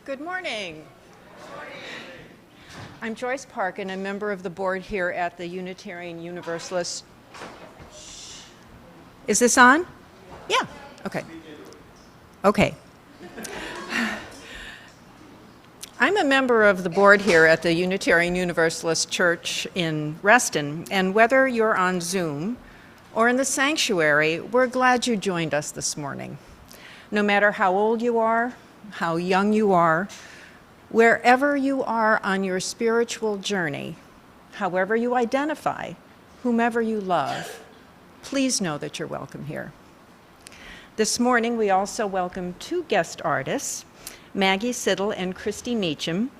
Good morning. I'm Joyce Parkin, a member of the board here at the Unitarian Universalist. Is this on? Yeah, okay. Okay. I'm a member of the board here at the Unitarian Universalist Church in Reston, and whether you're on Zoom or in the sanctuary, we're glad you joined us this morning. No matter how old you are, how young you are, wherever you are on your spiritual journey, however you identify, whomever you love, please know that you're welcome here. This morning, we also welcome two guest artists, Maggie, Siddle, and Kristi Meacham.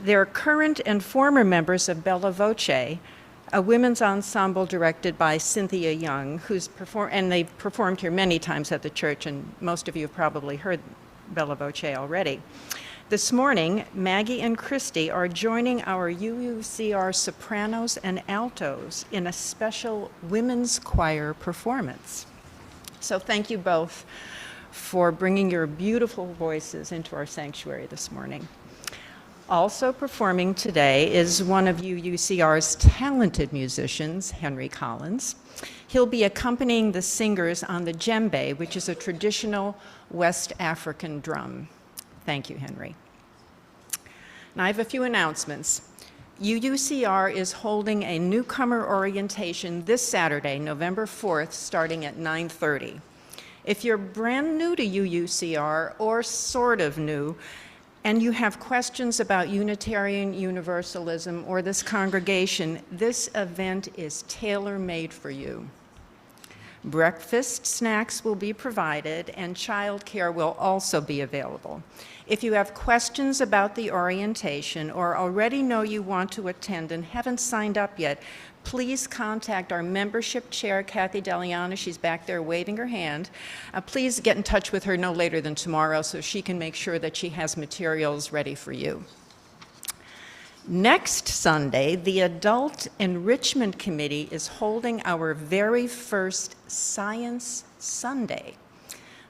They're current and former members of Bella Voce, a women's ensemble directed by Cynthia Young, and they've performed here many times at the church, and most of you have probably heard Bella Voce already. This morning, Maggie and Kristi are joining our UUCR sopranos and altos in a special women's choir performance. So thank you both for bringing your beautiful voices into our sanctuary this morning. Also performing today is one of UUCR's talented musicians, Henry Collins. He'll be accompanying the singers on the Djembe, which is a traditional West African drum. Thank you, Henry. Now I have a few announcements. UUCR is holding a newcomer orientation this Saturday, November 4th, starting at 9:30. If you're brand new to UUCR or sort of new, and you have questions about Unitarian Universalism or this congregation, this event is tailor-made for you. Breakfast snacks will be provided, and childcare will also be available. If you have questions about the orientation or already know you want to attend and haven't signed up yet, please contact our membership chair, Kathy Deligianis. She's back there waving her hand. Please get in touch with her no later than tomorrow so she can make sure that she has materials ready for you. Next Sunday, the Adult Enrichment Committee is holding our very first Science Sunday.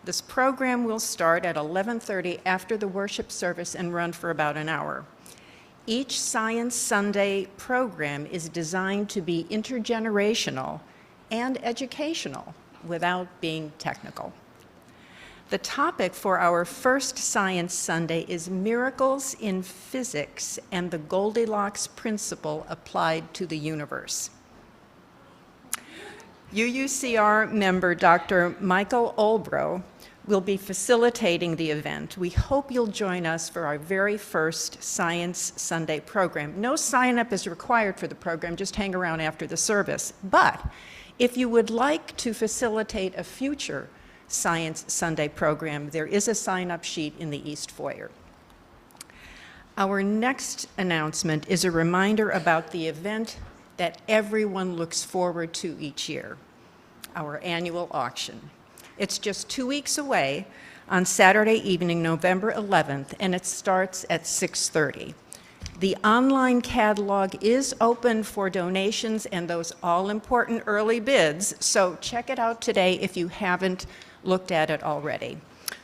This program will start at 11:30 after the worship service and run for about an hour. Each Science Sunday program is designed to be intergenerational and educational without being technical. The topic for our first Science Sunday is Miracles in Physics and the Goldilocks Principle Applied to the Universe. UUCR member Dr. Michael Olbrow will be facilitating the event. We hope you'll join us for our very first Science Sunday program. No sign-up is required for the program, just hang around after the service. But if you would like to facilitate a future Science Sunday program, there is a sign-up sheet in the East Foyer. Our next announcement is a reminder about the event that everyone looks forward to each year, our annual auction. It's just 2 weeks away on Saturday evening, November 11th, and it starts at 6:30. The online catalog is open for donations and those all-important early bids, so check it out today if you haven't looked at it already.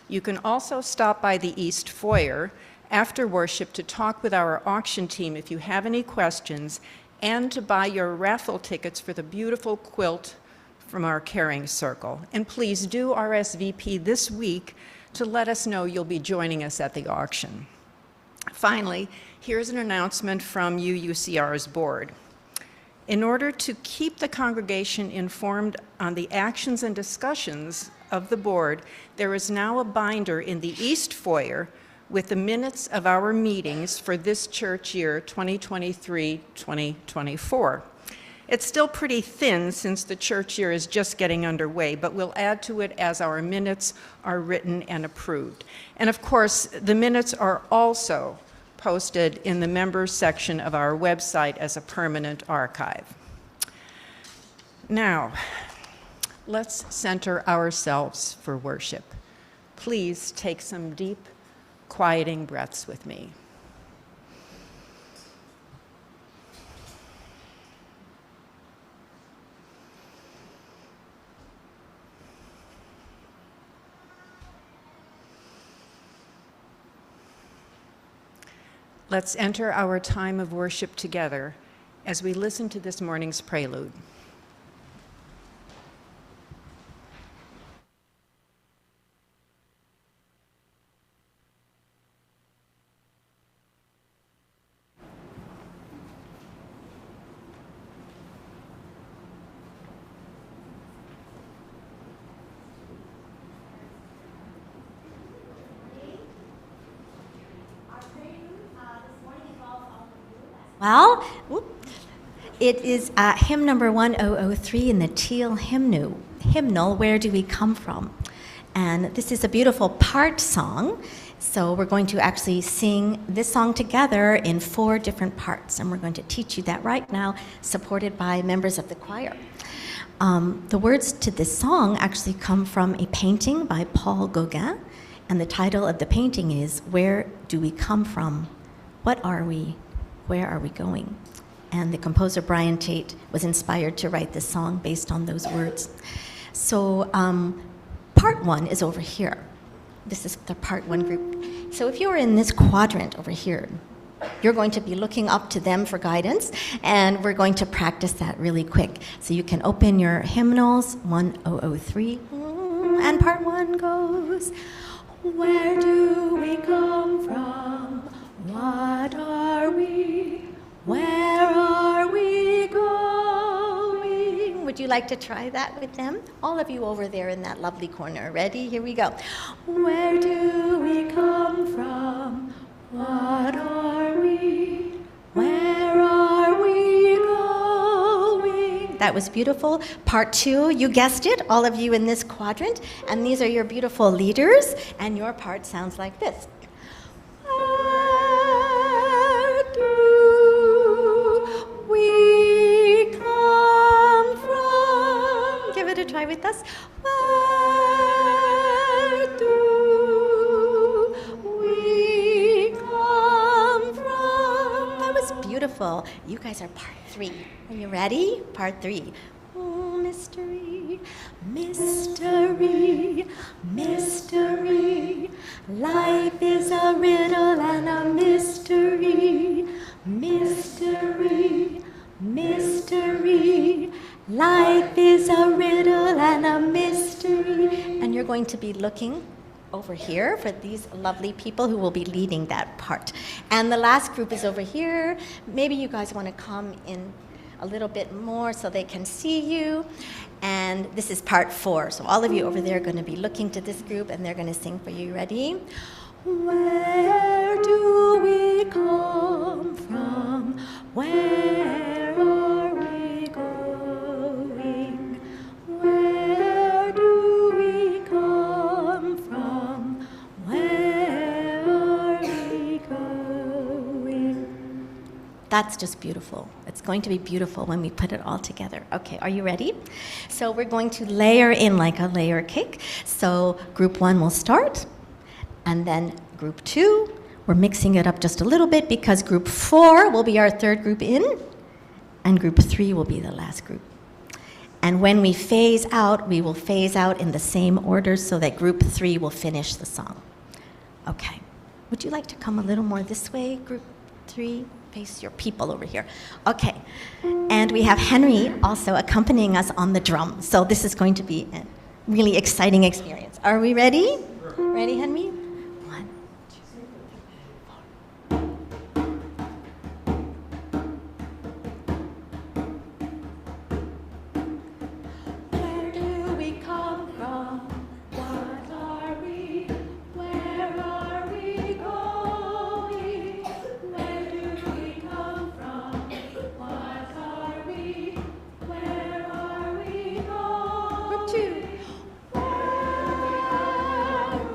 You can also stop by the East Foyer after worship to talk with our auction team if you have any questions, and to buy your raffle tickets for the beautiful quilt from our caring circle. And please do RSVP this week to let us know you'll be joining us at the auction. Finally, here's an announcement from UUCR's board. In order to keep the congregation informed on the actions and discussions of the board, there is now a binder in the East Foyer with the minutes of our meetings for this church year, 2023-2024. It's still pretty thin since the church year is just getting underway, but we'll add to it as our minutes are written and approved. And of course, the minutes are also posted in the members section of our website as a permanent archive. Now, let's center ourselves for worship. Please take some deep, quieting breaths with me. Let's enter our time of worship together as we listen to this morning's prelude. Well, it is hymn number 1003 in the Teal hymnal, Where Do We Come From? And this is a beautiful part song, so we're going to actually sing this song together in 4 different parts, and we're going to teach you that right now, supported by members of the choir. The words to this song actually come from a painting by Paul Gauguin, and the title of the painting is Where Do We Come From? What are we? Where are we going? And the composer Brian Tate was inspired to write this song based on those words. So part 1 is over here. This is the part 1 group. So if you're in this quadrant over here, you're going to be looking up to them for guidance, and we're going to practice that really quick. So you can open your hymnals, 1003, and part 1 goes, where do we come from? What are we? Where are we going? Would you like to try that with them? All of you over there in that lovely corner. Ready? Here we go. Where do we come from? What are we? Where are we going? That was beautiful. Part 2, you guessed it, all of you in this quadrant. And these are your beautiful leaders. And your part sounds like this. Try with us. Where do we come from? That was beautiful. You guys are part 3. Are you ready? Part 3. Oh, mystery, mystery, mystery. Life is a riddle and a mystery. Mystery, mystery. Life is a riddle and a mystery. And you're going to be looking over here for these lovely people who will be leading that part. And the last group is over here. Maybe you guys want to come in a little bit more so they can see you. And this is part 4. So all of you over there are going to be looking to this group, and they're going to sing for you. Ready? Where do we come from? Where are we going? Where do we come from? Where are we going? That's just beautiful. It's going to be beautiful when we put it all together. Okay, are you ready? So we're going to layer in like a layer cake. So group 1 will start, and then group 2, we're mixing it up just a little bit because group 4 will be our third group in, and group 3 will be the last group. And when we phase out, we will phase out in the same order so that group 3 will finish the song. Okay. Would you like to come a little more this way, group 3? Face your people over here. Okay. And we have Henry also accompanying us on the drum. So this is going to be a really exciting experience. Are we ready? Ready, Henry? 1, 2, 4. Where do we come from? What are we? Where are we going? Where do we come from? What are we? Where are we going? Group 2. Where do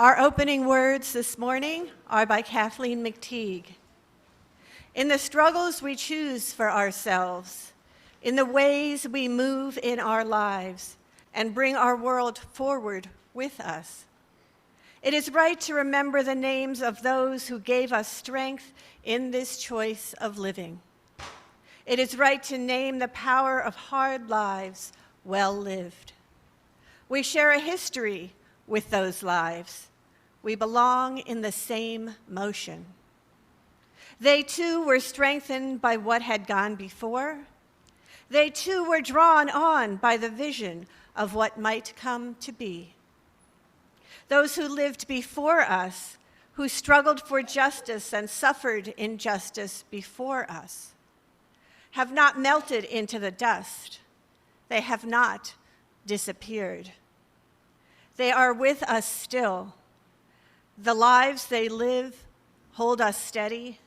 Our opening words this morning are by Kathleen McTeague. In the struggles we choose for ourselves, in the ways we move in our lives and bring our world forward with us, it is right to remember the names of those who gave us strength in this choice of living. It is right to name the power of hard lives well lived. We share a history with those lives. We belong in the same motion. They too were strengthened by what had gone before. They too were drawn on by the vision of what might come to be. Those who lived before us, who struggled for justice and suffered injustice before us, have not melted into the dust. They have not disappeared. They are with us still. The lives they live hold us steady.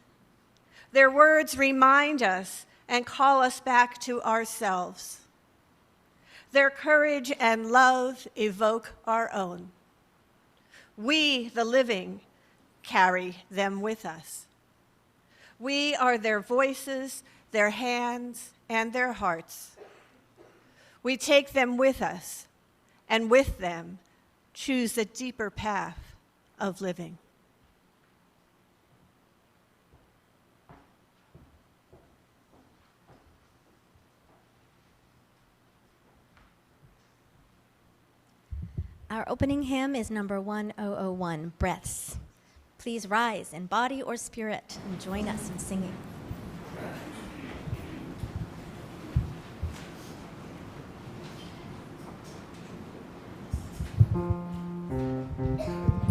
Their words remind us and call us back to ourselves. Their courage and love evoke our own. We, the living, carry them with us. We are their voices, their hands, and their hearts. We take them with us, and with them, choose the deeper path of living. Our opening hymn is number 1001, Breaths. Please rise in body or spirit and join us in singing. Things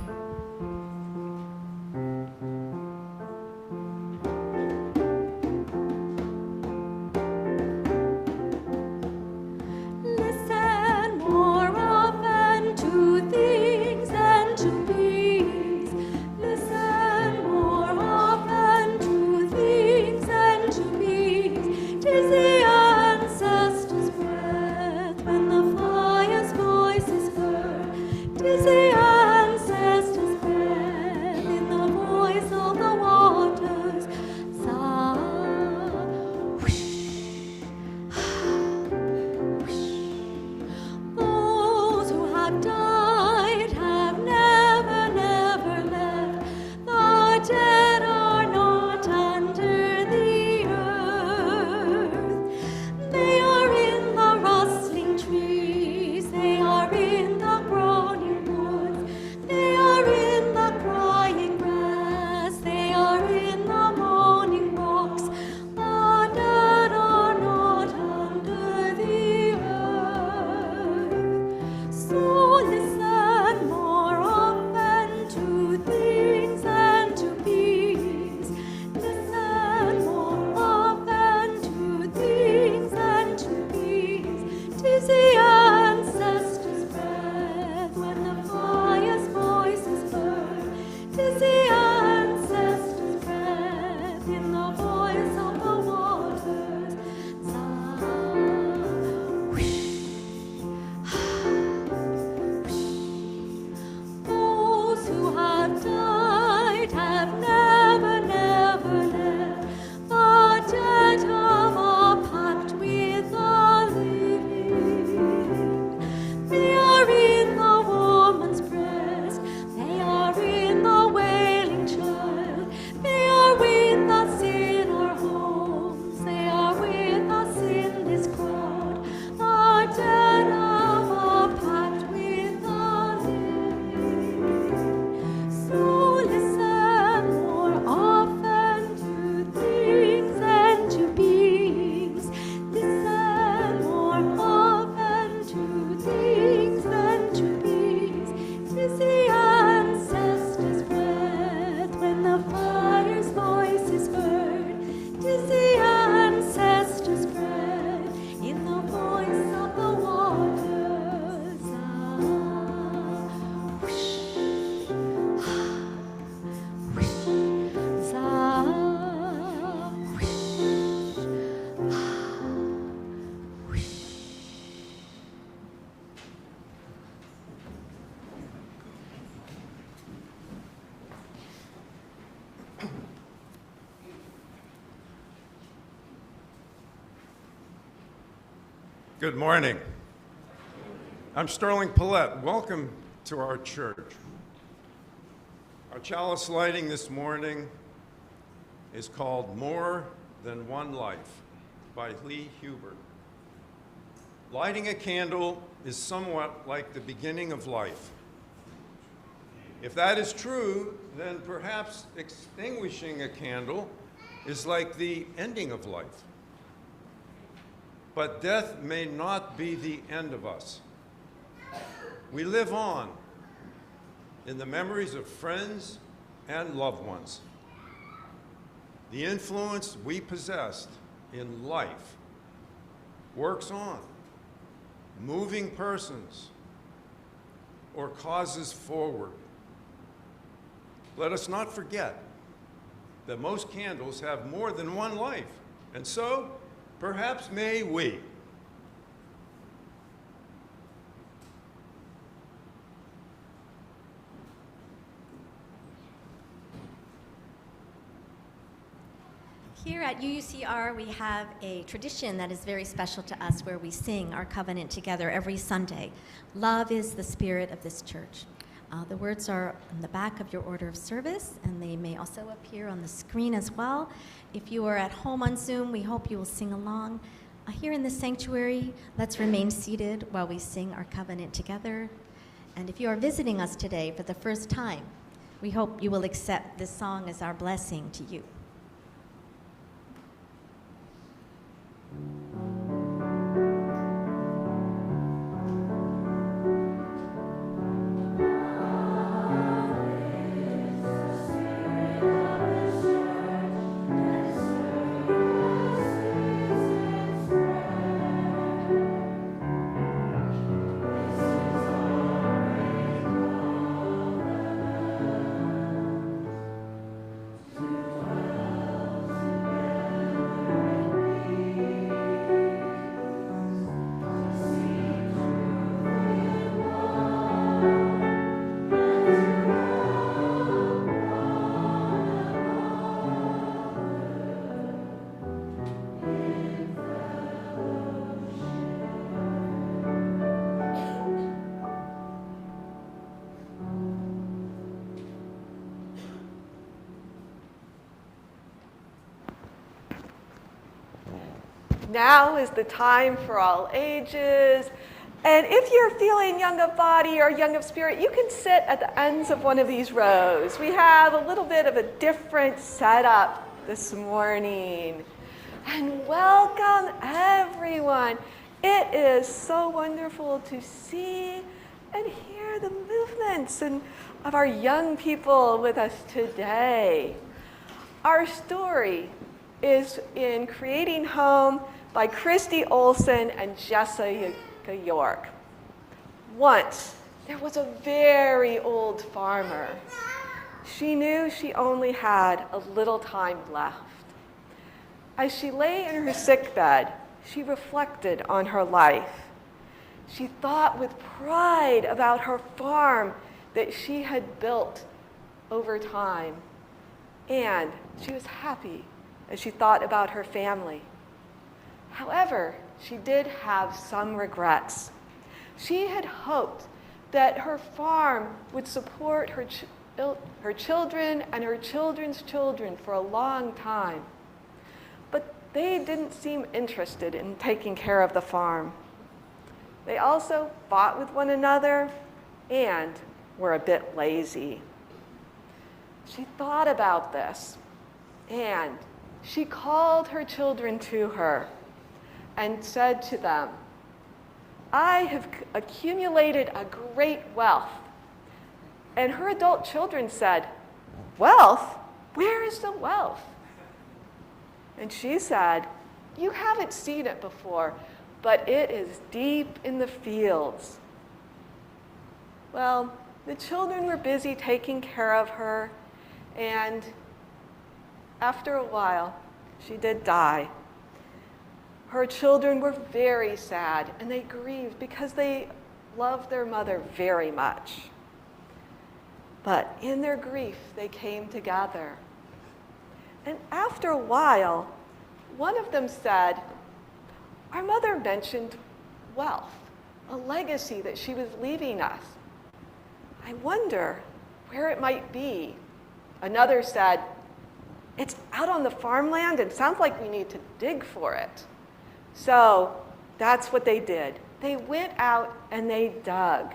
Good morning. I'm Sterling Pilette. Welcome to our church. Our chalice lighting this morning is called More Than One Life by Lee Huber. Lighting a candle is somewhat like the beginning of life. If that is true, then perhaps extinguishing a candle is like the ending of life. But death may not be the end of us. We live on in the memories of friends and loved ones. The influence we possessed in life works on, moving persons or causes forward. Let us not forget that most candles have more than one life, and so perhaps may we. Here at UUCR, we have a tradition that is very special to us where we sing our covenant together every Sunday. Love is the spirit of this church. The words are on the back of your order of service, and they may also appear on the screen as well. If you are at home on Zoom, we hope you will sing along. Here in the sanctuary, let's remain seated while we sing our covenant together. And if you are visiting us today for the first time, we hope you will accept this song as our blessing to you. Now is the time for all ages. And if you're feeling young of body or young of spirit, you can sit at the ends of one of these rows. We have a little bit of a different setup this morning. And welcome, everyone. It is so wonderful to see and hear the movements of our young people with us today. Our story is in Creating Home by Kristi Olson and Jessica York. Once, there was a very old farmer. She knew she only had a little time left. As she lay in her sickbed, she reflected on her life. She thought with pride about her farm that she had built over time. And she was happy as she thought about her family. However, she did have some regrets. She had hoped that her farm would support her children and her children's children for a long time. But they didn't seem interested in taking care of the farm. They also fought with one another and were a bit lazy. She thought about this, and she called her children to her and said to them, I have accumulated a great wealth. And her adult children said, wealth? Where is the wealth? And she said, you haven't seen it before, but it is deep in the fields. Well, the children were busy taking care of her, and after a while, she did die. Her children were very sad, and they grieved because they loved their mother very much. But in their grief, they came together. And after a while, one of them said, our mother mentioned wealth, a legacy that she was leaving us. I wonder where it might be. Another said, it's out on the farmland and sounds like we need to dig for it. So that's what they did. They went out and they dug.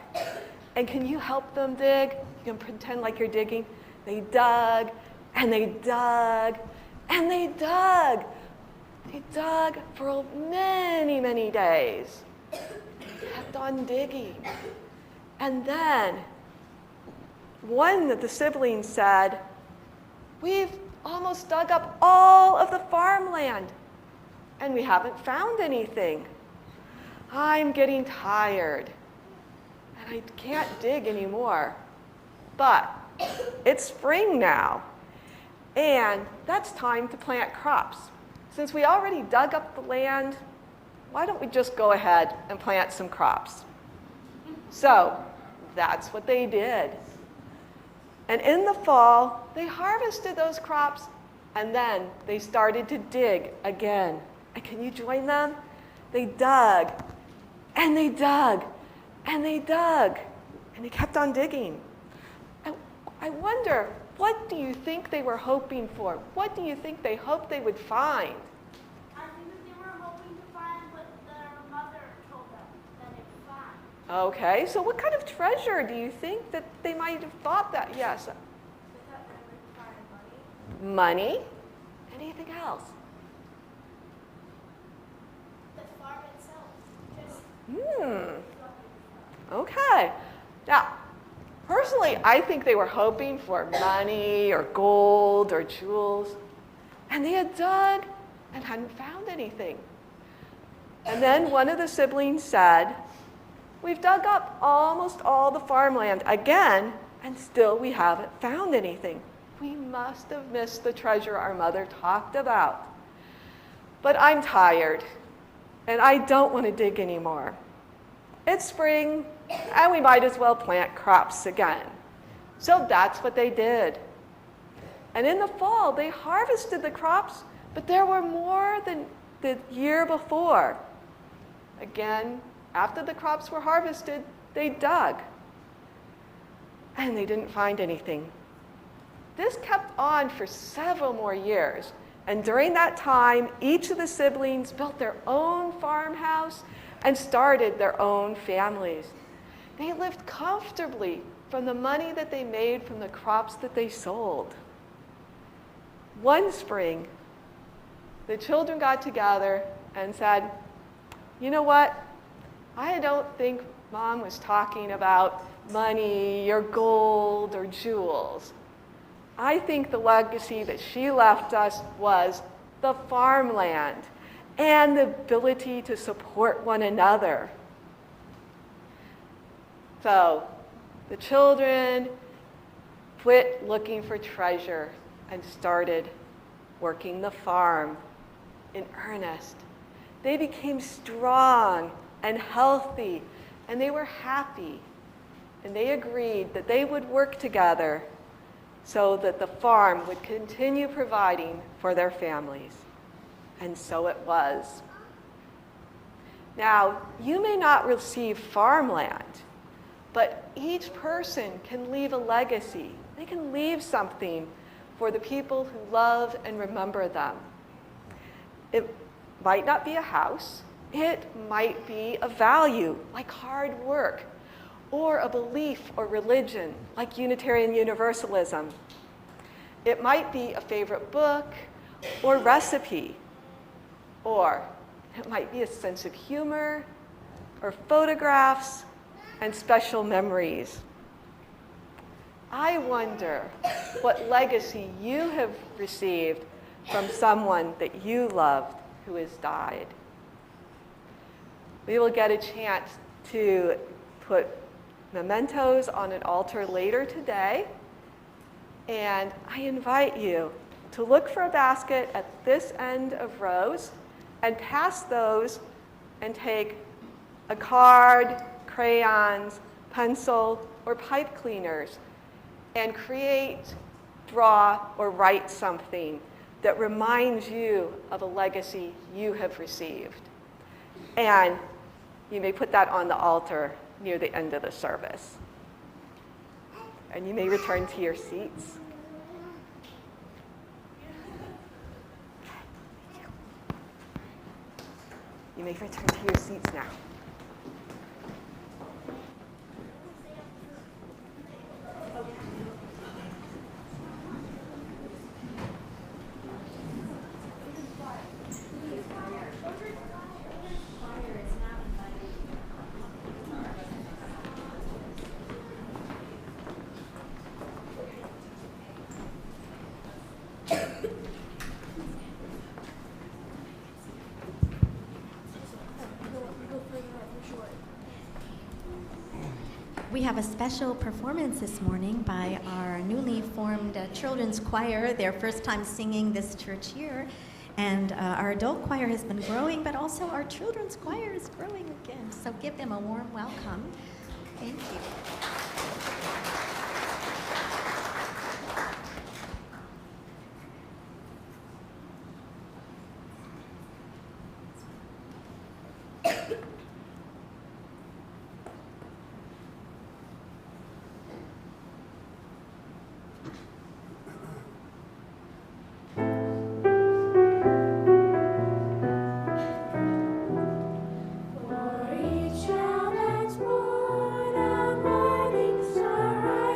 And can you help them dig? You can pretend like you're digging. They dug and they dug and they dug. They dug for many, many days. They kept on digging. And then one of the siblings said, we've almost dug up all of the farmland and we haven't found anything. I'm getting tired and I can't dig anymore. But it's spring now and that's time to plant crops. Since we already dug up the land, why don't we just go ahead and plant some crops? So that's what they did. And in the fall, they harvested those crops, and then they started to dig again. And can you join them? They dug, and they dug, and they dug, and they kept on digging. I wonder, what do you think they were hoping for? What do you think they hoped they would find? I think that they were hoping to find what their mother told them that they would find. Okay, so what kind of treasure do you think that they might have thought that? Yes. They thought they would find money. Money? Anything else? The farm itself. Just Okay. Now, personally, I think they were hoping for money or gold or jewels. And they had dug and hadn't found anything. And then one of the siblings said, we've dug up almost all the farmland again, and still we haven't found anything. We must have missed the treasure our mother talked about. But I'm tired, and I don't want to dig anymore. It's spring, and we might as well plant crops again. So that's what they did. And in the fall, they harvested the crops, but there were more than the year before. Again, after the crops were harvested, they dug. And they didn't find anything. This kept on for several more years. And during that time, each of the siblings built their own farmhouse and started their own families. They lived comfortably from the money that they made from the crops that they sold. One spring, the children got together and said, you know what? I don't think Mom was talking about money or gold or jewels. I think the legacy that she left us was the farmland and the ability to support one another. So the children quit looking for treasure and started working the farm in earnest. They became strong and healthy, and they were happy. And they agreed that they would work together so that the farm would continue providing for their families. And so it was. Now, you may not receive farmland, but each person can leave a legacy. They can leave something for the people who love and remember them. It might not be a house. It might be a value, like hard work, or a belief or religion, like Unitarian Universalism. It might be a favorite book or recipe, or it might be a sense of humor, or photographs and special memories. I wonder what legacy you have received from someone that you loved who has died. We will get a chance to put mementos on an altar later today, and I invite you to look for a basket at this end of rows and pass those and take a card, crayons, pencil, or pipe cleaners and create, draw, or write something that reminds you of a legacy you have received. And You may put that on the altar near the end of the service. And you may return to your seats. You may return to your seats now. We have a special performance this morning by our newly formed children's choir, their first time singing this church year. And our adult choir has been growing, but also our children's choir is growing again. So give them a warm welcome. Thank you. For each child that's born, a morning star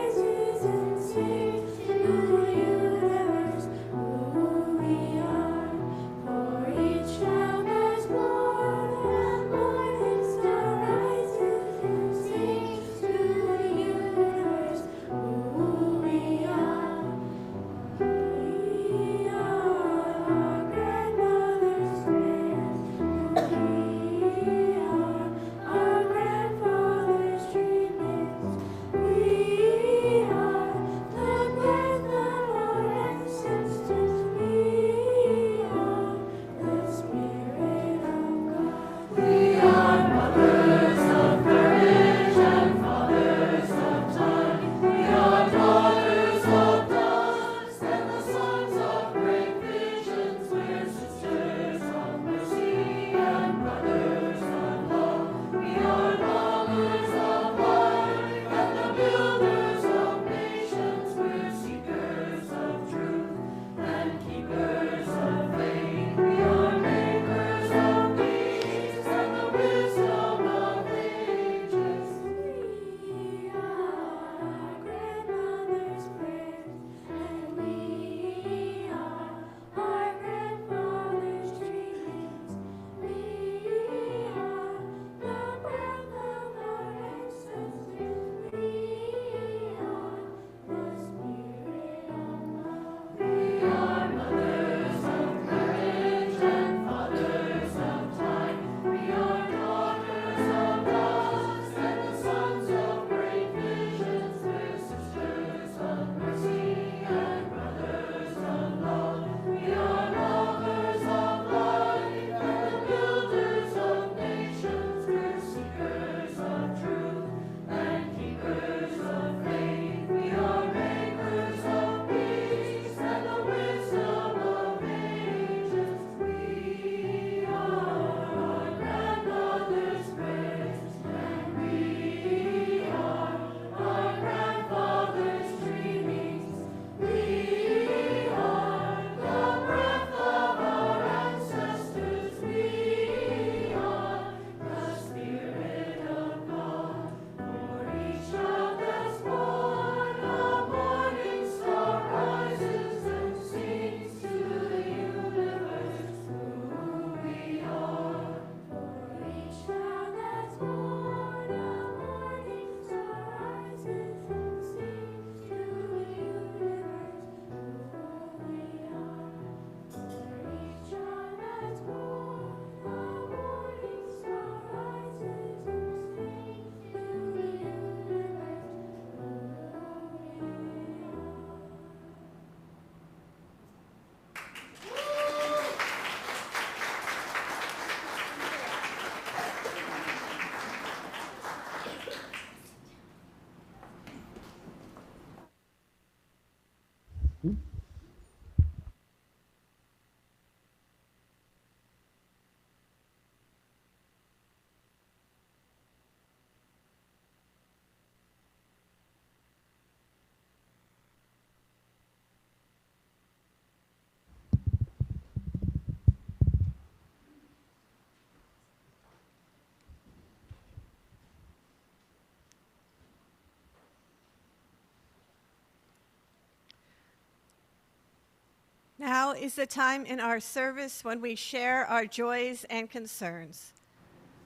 Now is the time in our service when we share our joys and concerns,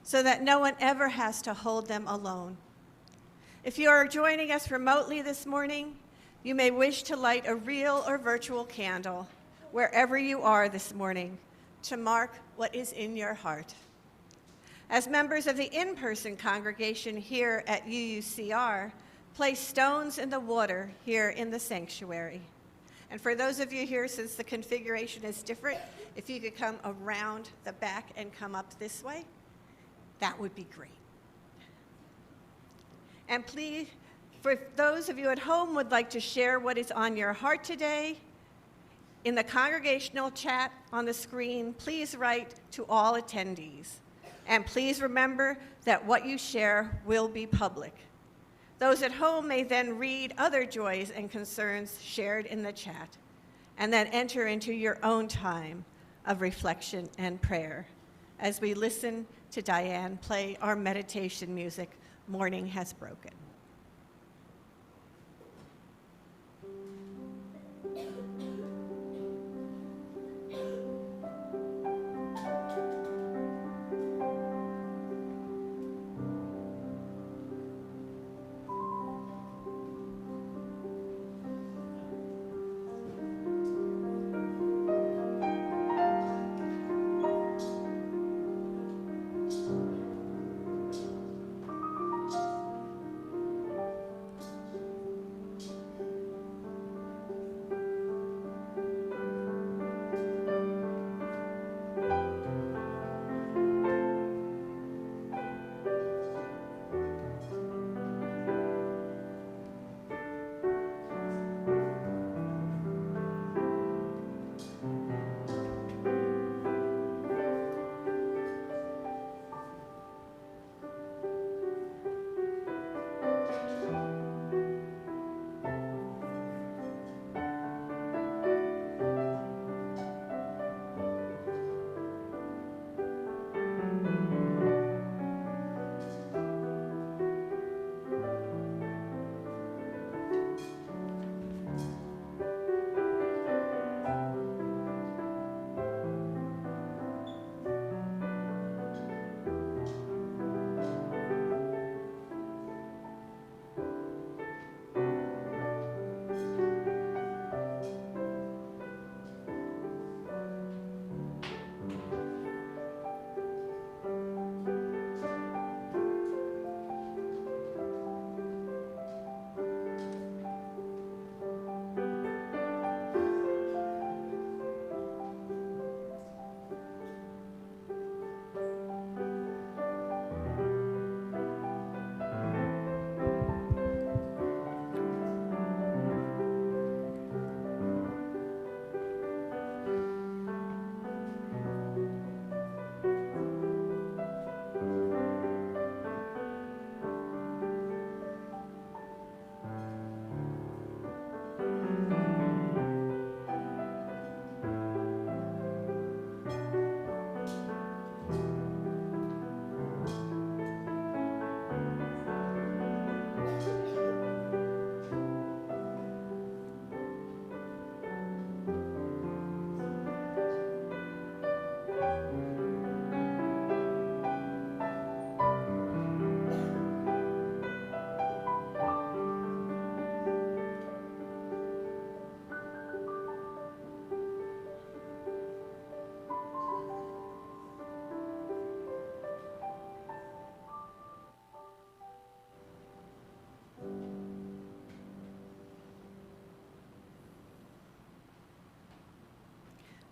so that no one ever has to hold them alone. If you are joining us remotely this morning, you may wish to light a real or virtual candle wherever you are this morning to mark what is in your heart. As members of the in-person congregation here at UUCR, place stones in the water here in the sanctuary. And for those of you here, since the configuration is different, if you could come around the back and come up this way, that would be great. And please, for those of you at home who would like to share what is on your heart today, in the congregational chat on the screen, please write to all attendees. And please remember that what you share will be public. Those at home may then read other joys and concerns shared in the chat, and then enter into your own time of reflection and prayer as we listen to Diane play our meditation music, Morning Has Broken.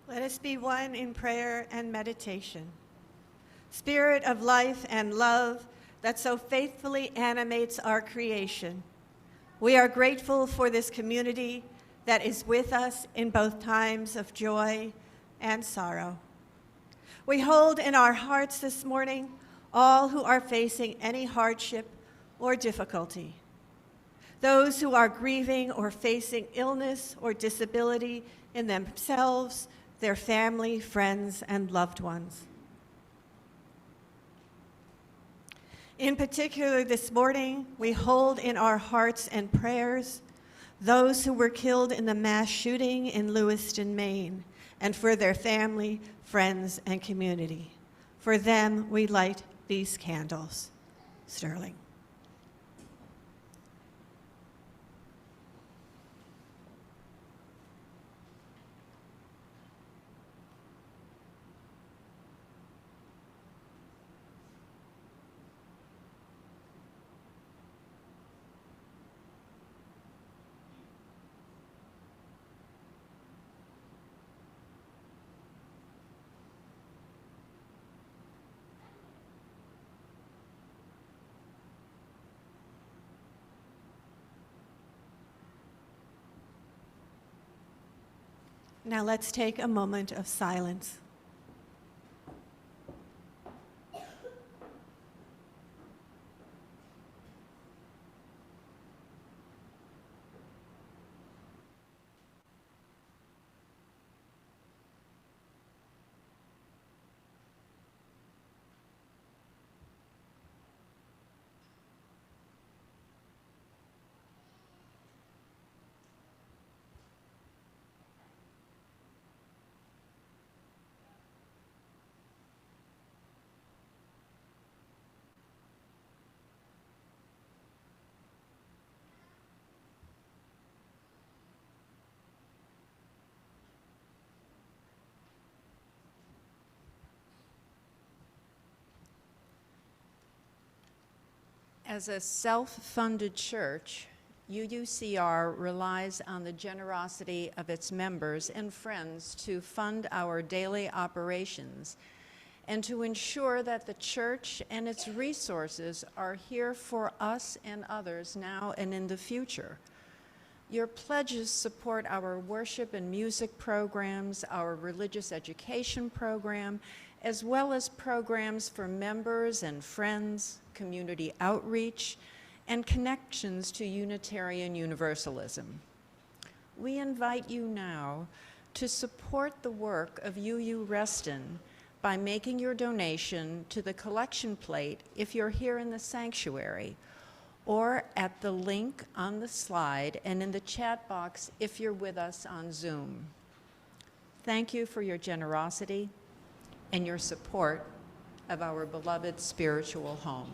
Let us be one in prayer and meditation. Spirit of life and love that so faithfully animates our creation, we are grateful for this community that is with us in both times of joy and sorrow. We hold in our hearts this morning all who are facing any hardship or difficulty, those who are grieving or facing illness or disability in themselves, their family, friends, and loved ones. In particular, this morning, we hold in our hearts and prayers those who were killed in the mass shooting in Lewiston, Maine, and for their family, friends, and community. For them, we light these candles. Sterling. Now let's take a moment of silence. As a self-funded church, UUCR relies on the generosity of its members and friends to fund our daily operations and to ensure that the church and its resources are here for us and others now and in the future. Your pledges support our worship and music programs, our religious education program, as well as programs for members and friends, community outreach, and connections to Unitarian Universalism. We invite you now to support the work of UU Reston by making your donation to the collection plate if you're here in the sanctuary, or at the link on the slide and in the chat box if you're with us on Zoom. Thank you for your generosity and your support of our beloved spiritual home.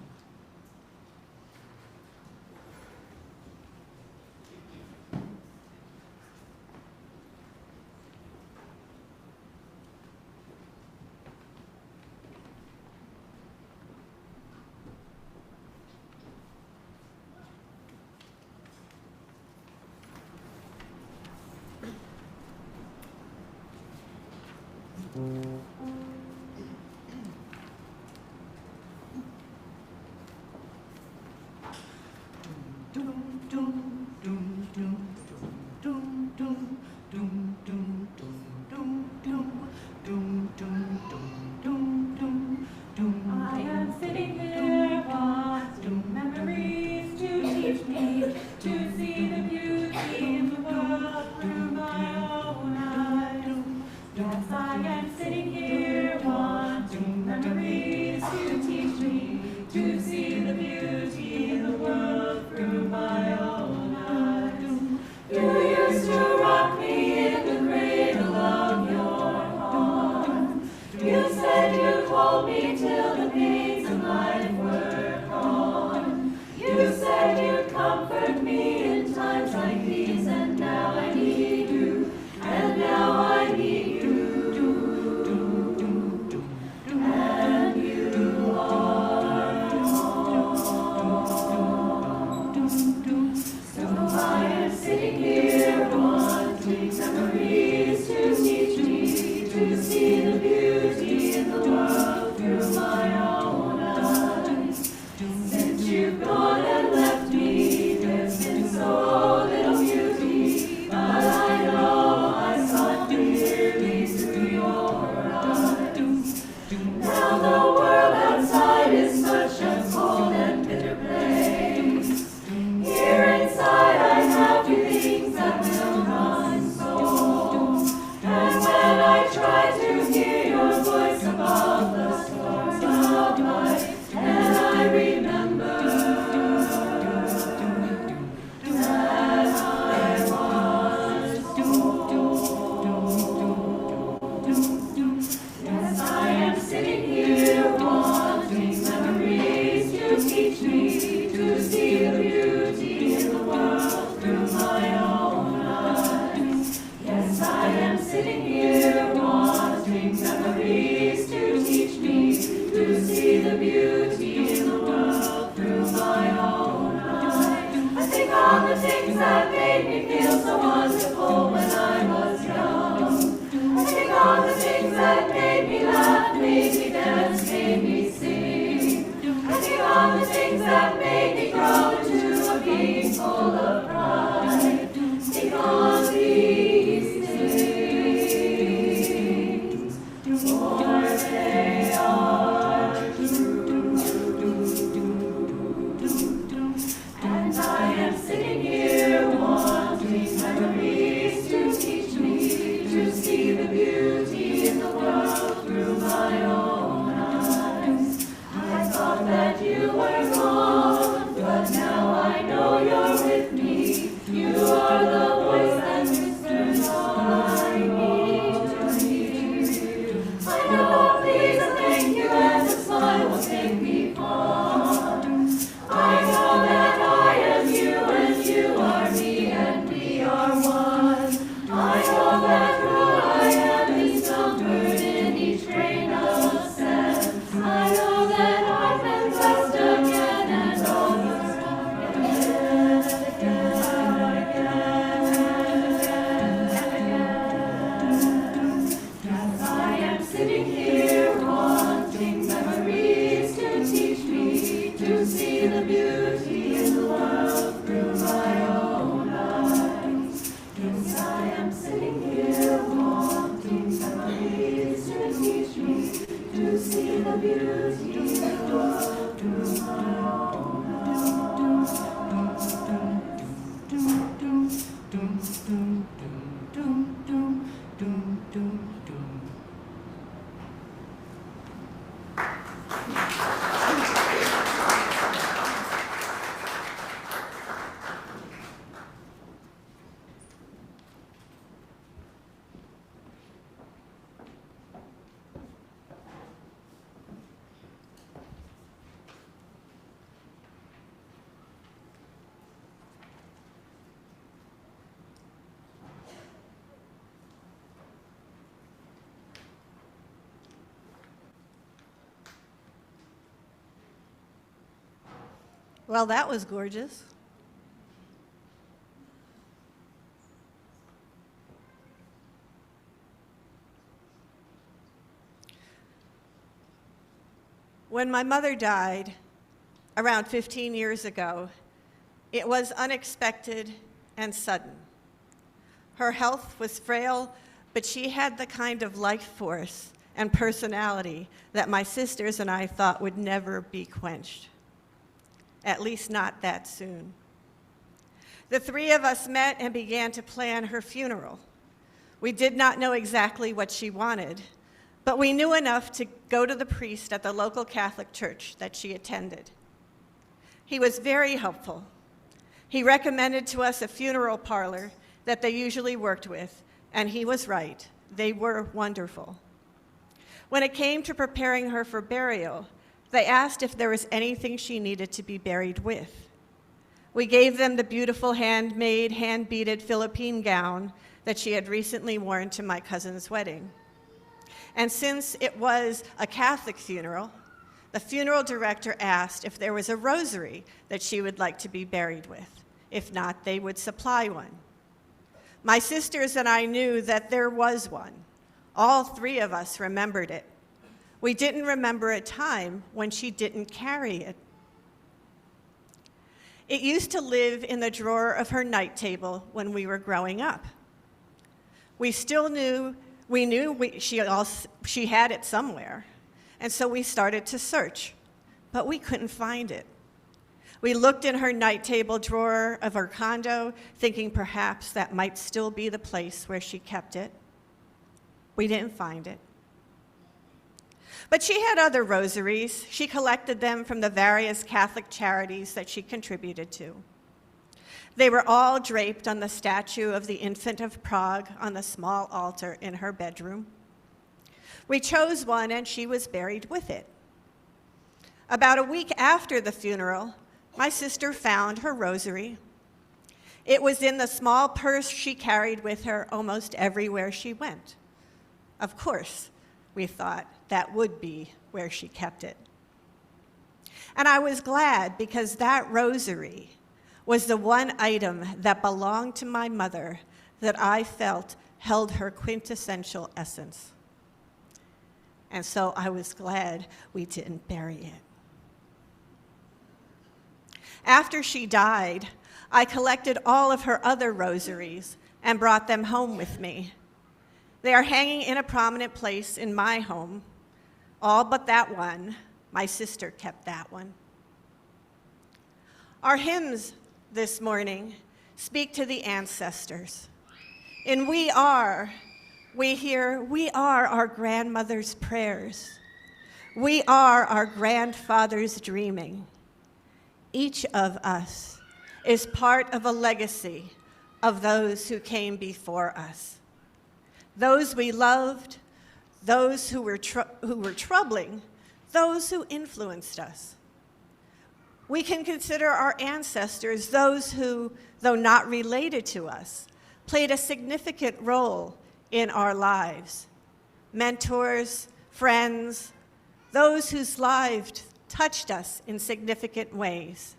To see the beauty in the world through my eyes. Well, that was gorgeous. When my mother died around 15 years ago, it was unexpected and sudden. Her health was frail, but she had the kind of life force and personality that my sisters and I thought would never be quenched. At least not that soon. The three of us met and began to plan her funeral. We did not know exactly what she wanted, but we knew enough to go to the priest at the local Catholic church that she attended. He was very helpful. He recommended to us a funeral parlor that they usually worked with, and he was right. They were wonderful. When it came to preparing her for burial, they asked if there was anything she needed to be buried with. We gave them the beautiful handmade, hand-beaded Philippine gown that she had recently worn to my cousin's wedding. And since it was a Catholic funeral, the funeral director asked if there was a rosary that she would like to be buried with. If not, they would supply one. My sisters and I knew that there was one. All three of us remembered it. We didn't remember a time when she didn't carry it. It used to live in the drawer of her night table when we were growing up. We knew she had it somewhere, and so we started to search, but we couldn't find it. We looked in her night table drawer of her condo, thinking perhaps that might still be the place where she kept it. We didn't find it. But she had other rosaries. She collected them from the various Catholic charities that she contributed to. They were all draped on the statue of the Infant of Prague on the small altar in her bedroom. We chose one, and she was buried with it. About a week after the funeral, my sister found her rosary. It was in the small purse she carried with her almost everywhere she went. Of course, we thought that would be where she kept it. And I was glad, because that rosary was the one item that belonged to my mother that I felt held her quintessential essence. And so I was glad we didn't bury it. After she died, I collected all of her other rosaries and brought them home with me. They are hanging in a prominent place in my home, all but that one. My sister kept that one. Our hymns this morning speak to the ancestors. In we hear, we are our grandmother's prayers. We are our grandfather's dreaming. Each of us is part of a legacy of those who came before us. Those we loved, those who were troubling, those who influenced us. We can consider our ancestors those who, though not related to us, played a significant role in our lives. Mentors, friends, those whose lives touched us in significant ways.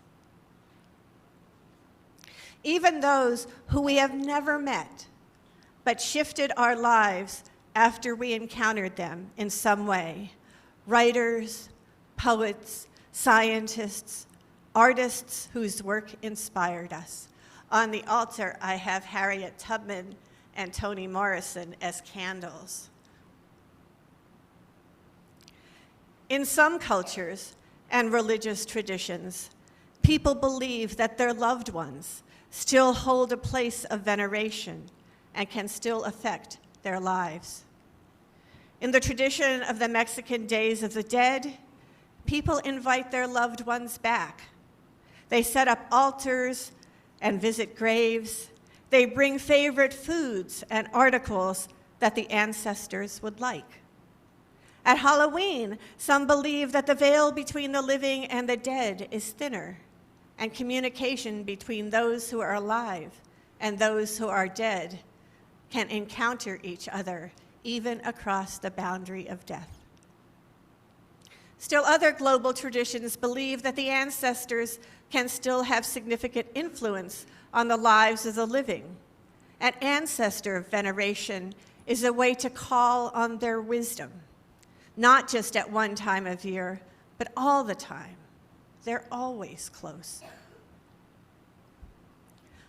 Even those who we have never met, but shifted our lives after we encountered them in some way. Writers, poets, scientists, artists whose work inspired us. On the altar, I have Harriet Tubman and Toni Morrison as candles. In some cultures and religious traditions, people believe that their loved ones still hold a place of veneration and can still affect their lives. In the tradition of the Mexican Days of the Dead, people invite their loved ones back. They set up altars and visit graves. They bring favorite foods and articles that the ancestors would like. At Halloween, some believe that the veil between the living and the dead is thinner, and communication between those who are alive and those who are dead can encounter each other even across the boundary of death. Still, other global traditions believe that the ancestors can still have significant influence on the lives of the living. And ancestor veneration is a way to call on their wisdom, not just at one time of year, but all the time. They're always close.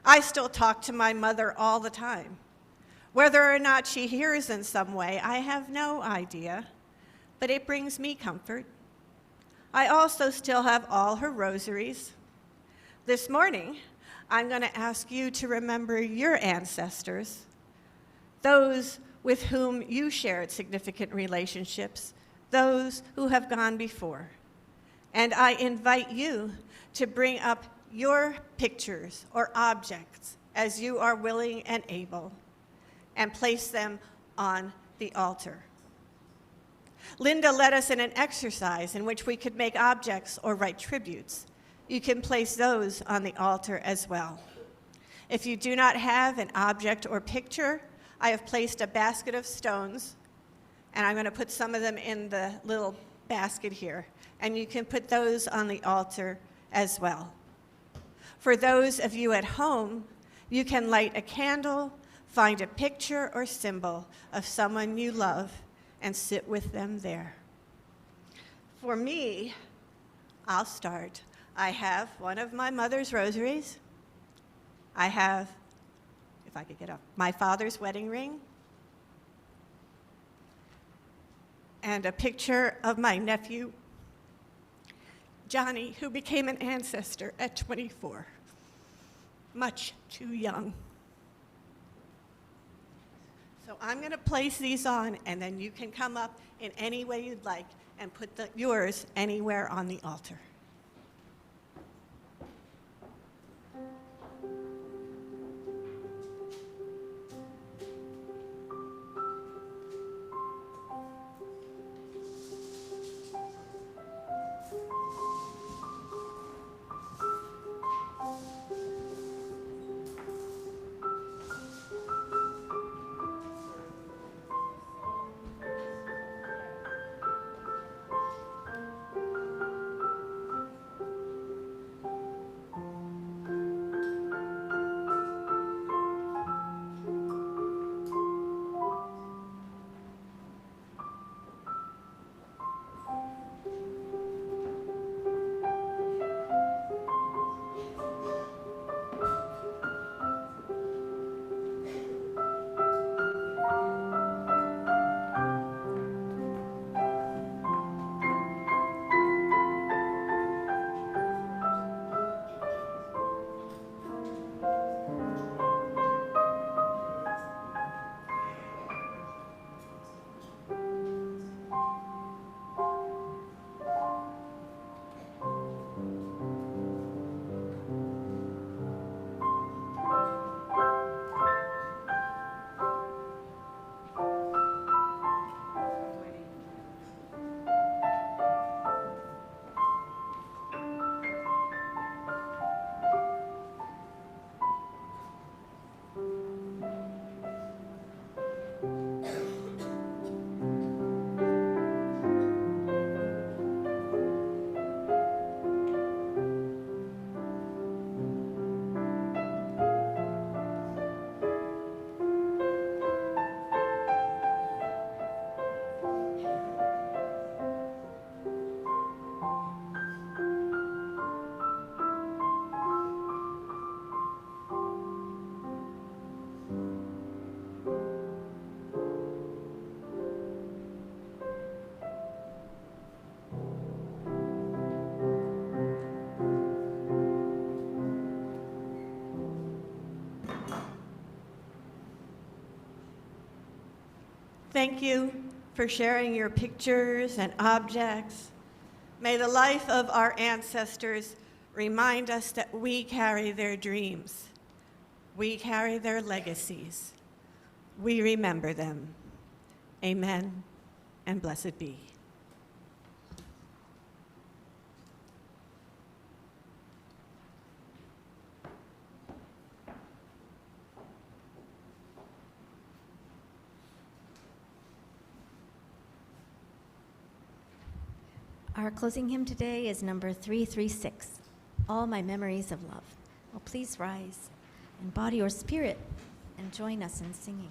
I still talk to my mother all the time. Whether or not she hears in some way, I have no idea, but it brings me comfort. I also still have all her rosaries. This morning, I'm going to ask you to remember your ancestors, those with whom you shared significant relationships, those who have gone before. And I invite you to bring up your pictures or objects as you are willing and able, and place them on the altar. Linda led us in an exercise in which we could make objects or write tributes. You can place those on the altar as well. If you do not have an object or picture, I have placed a basket of stones, and I'm going to put some of them in the little basket here, and you can put those on the altar as well. For those of you at home, you can light a candle, find a picture or symbol of someone you love, and sit with them there. For me, I'll start. I have one of my mother's rosaries. I have, if I could get up, my father's wedding ring, and a picture of my nephew, Johnny, who became an ancestor at 24, much too young. So I'm going to place these on, and then you can come up in any way you'd like and put yours anywhere on the altar. thank you for sharing your pictures and objects. May the life of our ancestors remind us that we carry their dreams. We carry their legacies. We remember them. Amen, and blessed be. Our closing hymn today is number 336, All My Memories of Love. Well, please rise in body or spirit and join us in singing.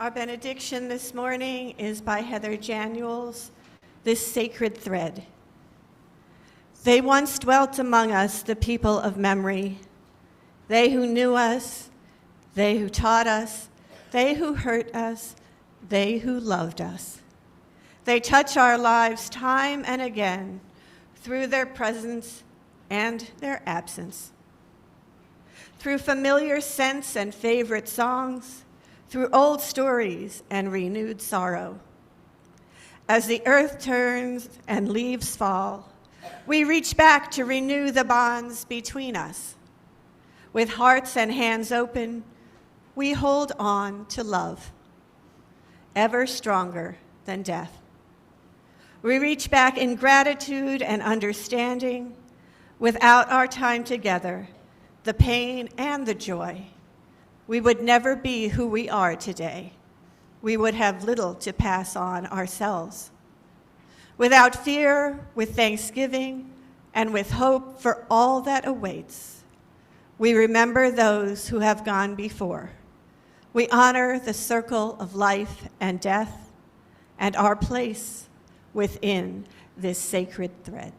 Our benediction this morning is by Heather Januels, This Sacred Thread. They once dwelt among us, the people of memory, they who knew us, they who taught us, they who hurt us, they who loved us. They touch our lives time and again through their presence and their absence, through familiar scents and favorite songs, through old stories and renewed sorrow. As the earth turns and leaves fall, we reach back to renew the bonds between us. With hearts and hands open, we hold on to love, ever stronger than death. We reach back in gratitude and understanding. Without our time together, the pain and the joy, we would never be who we are today. We would have little to pass on ourselves. Without fear, with thanksgiving, and with hope for all that awaits, we remember those who have gone before. We honor the circle of life and death and our place within this sacred thread.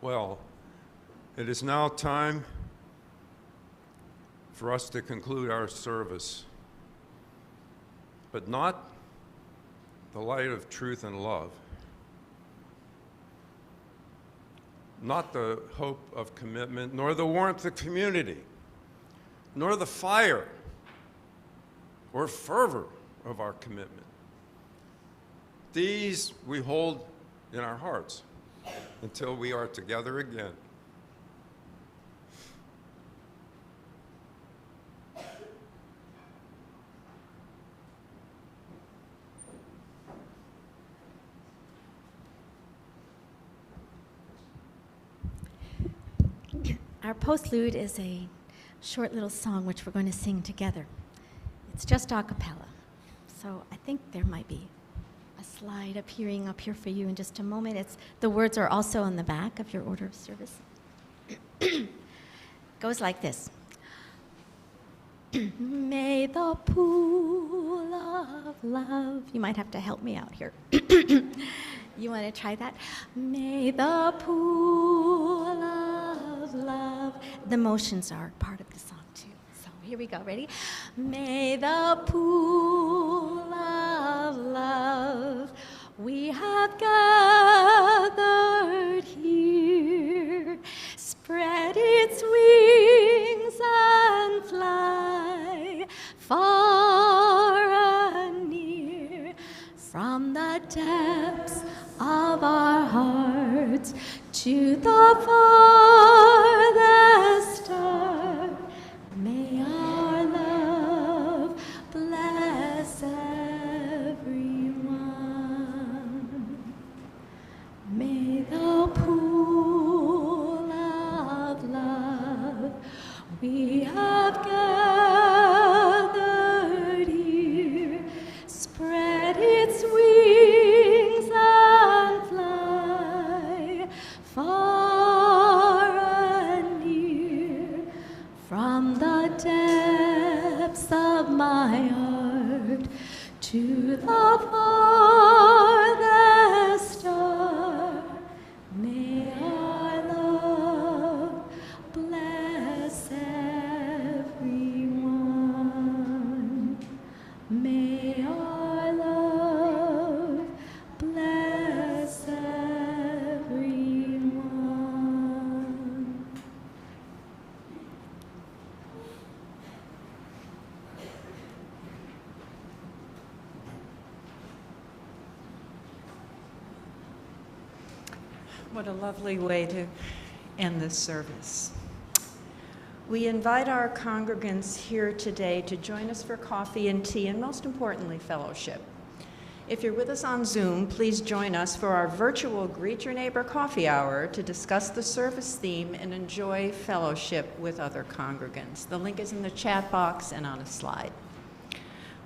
Well, it is now time for us to conclude our service, but not the light of truth and love, not the hope of commitment, nor the warmth of community, nor the fire or fervor of our commitment. These we hold in our hearts until we are together again. Our postlude is a short little song which we're going to sing together. It's just a cappella. So I think there might be a slide appearing up here for you in just a moment. The words are also on the back of your order of service. Goes like this. May the pool of love. You might have to help me out here. You want to try that? May the pool of love. The motions are part of the song too. So here we go. Ready? May the pool of love we have gathered here spread its wings and fly far and near from the depths of our hearts to the farthest star. May our love bless everyone. May the pool of love we have gathered here spread its wings and fly far and near from the depths of my heart to the farthest star. May our love bless everyone. May our love bless everyone. What a lovely way to end this service. We invite our congregants here today to join us for coffee and tea, and most importantly, fellowship. If you're with us on Zoom, please join us for our virtual Greet Your Neighbor Coffee Hour to discuss the service theme and enjoy fellowship with other congregants. The link is in the chat box and on a slide.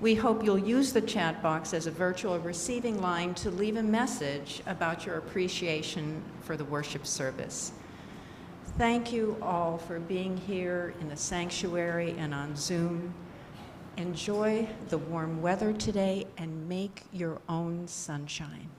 We hope you'll use the chat box as a virtual receiving line to leave a message about your appreciation for the worship service. Thank you all for being here in the sanctuary and on Zoom. Enjoy the warm weather today and make your own sunshine.